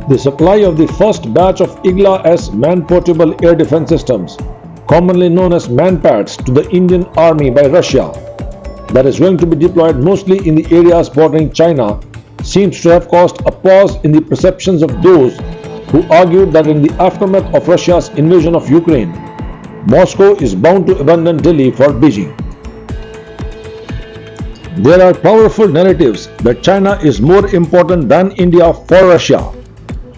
The supply of the first batch of Igla-S man-portable air defense systems, commonly known as man-pads, to the Indian Army by Russia, that is going to be deployed mostly in the areas bordering China, seems to have caused a pause in the perceptions of those who argued that in the aftermath of Russia's invasion of Ukraine, Moscow is bound to abandon Delhi for Beijing. There are powerful narratives that China is more important than India for Russia,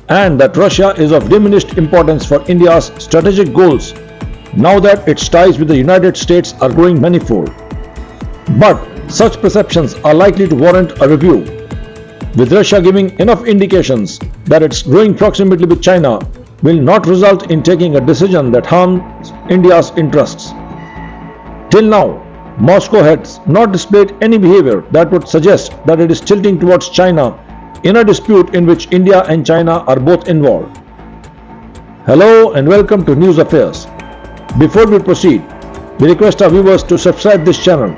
and that Russia is of diminished importance for India's strategic goals now that its ties with the United States are growing manifold. But such perceptions are likely to warrant a review, with Russia giving enough indications that its growing proximity with China will not result in taking a decision that harms India's interests. Till now, Moscow has not displayed any behavior that would suggest that it is tilting towards China in a dispute in which India and China are both involved. Hello and welcome to News Affairs. Before we proceed, we request our viewers to subscribe this channel.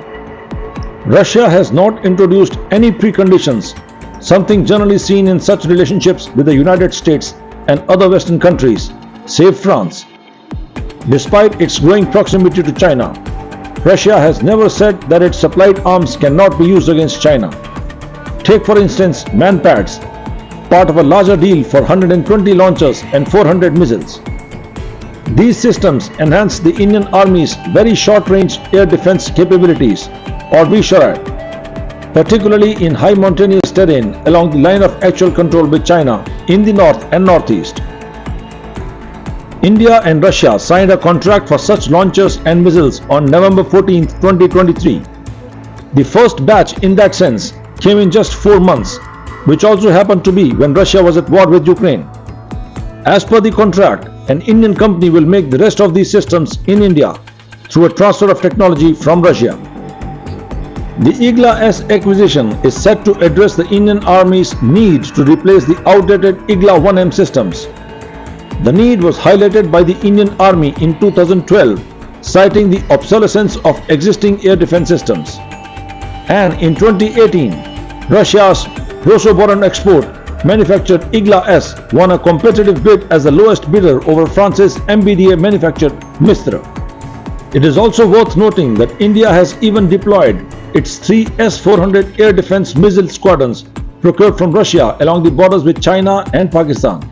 Russia has not introduced any preconditions, something generally seen in such relationships with the United States and other Western countries, save France. Despite its growing proximity to China, Russia has never said that its supplied arms cannot be used against China. Take for instance man-pads, part of a larger deal for 120 launchers and 400 missiles. These systems enhance the Indian Army's very short-range air defense capabilities, or VSHORAD, particularly in high mountainous terrain along the line of actual control with China in the north and northeast. India and Russia signed a contract for such launchers and missiles on November 14, 2023. The first batch in that sense came in just 4 months, which also happened to be when Russia was at war with Ukraine. As per the contract, an Indian company will make the rest of these systems in India through a transfer of technology from Russia. The Igla-S acquisition is set to address the Indian Army's need to replace the outdated Igla-1M systems. The need was highlighted by the Indian Army in 2012, citing the obsolescence of existing air defense systems. And in 2018, Russia's Rosoboronexport manufactured Igla-S won a competitive bid as the lowest bidder over France's MBDA manufactured Mistra. It is also worth noting that India has even deployed its 3 S-400 air defense missile squadrons procured from Russia along the borders with China and Pakistan.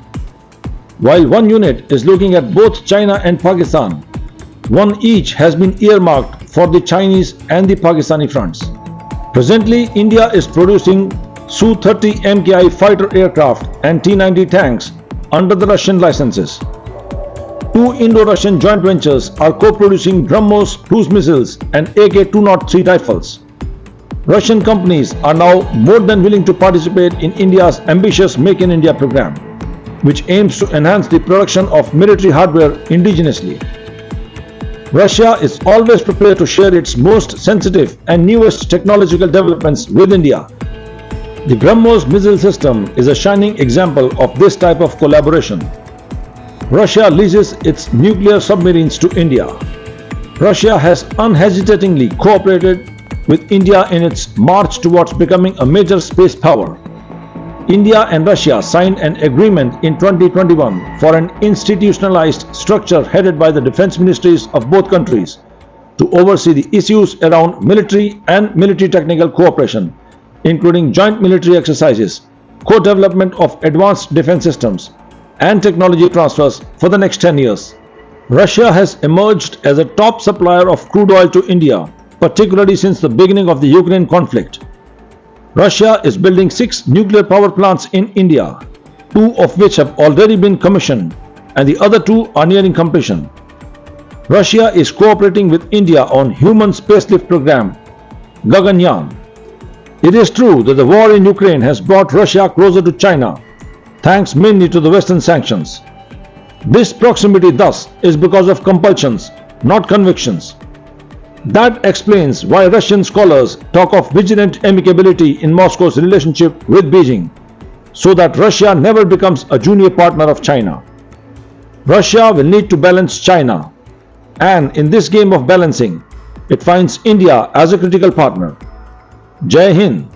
While one unit is looking at both China and Pakistan, one each has been earmarked for the Chinese and the Pakistani fronts. Presently, India is producing Su-30 MKI fighter aircraft and T-90 tanks under the Russian licenses. 2 Indo-Russian joint ventures are co-producing BrahMos cruise missiles and AK-203 rifles. Russian companies are now more than willing to participate in India's ambitious Make in India program, which aims to enhance the production of military hardware indigenously. Russia is always prepared to share its most sensitive and newest technological developments with India. The BrahMos missile system is a shining example of this type of collaboration. Russia leases its nuclear submarines to India. Russia has unhesitatingly cooperated with India in its march towards becoming a major space power. India and Russia signed an agreement in 2021 for an institutionalized structure headed by the defense ministries of both countries to oversee the issues around military and military technical cooperation, including joint military exercises, co-development of advanced defense systems, and technology transfers for the next 10 years. Russia has emerged as a top supplier of crude oil to India, particularly since the beginning of the Ukraine conflict. Russia is building 6 nuclear power plants in India, 2 of which have already been commissioned and the other 2 are nearing completion. Russia is cooperating with India on human spacelift program, Gaganyaan. It is true that the war in Ukraine has brought Russia closer to China, thanks mainly to the Western sanctions. This proximity thus is because of compulsions, not convictions. That explains why Russian scholars talk of vigilant amicability in Moscow's relationship with Beijing, so that Russia never becomes a junior partner of China. Russia will need to balance China, and in this game of balancing, it finds India as a critical partner. Jai Hind.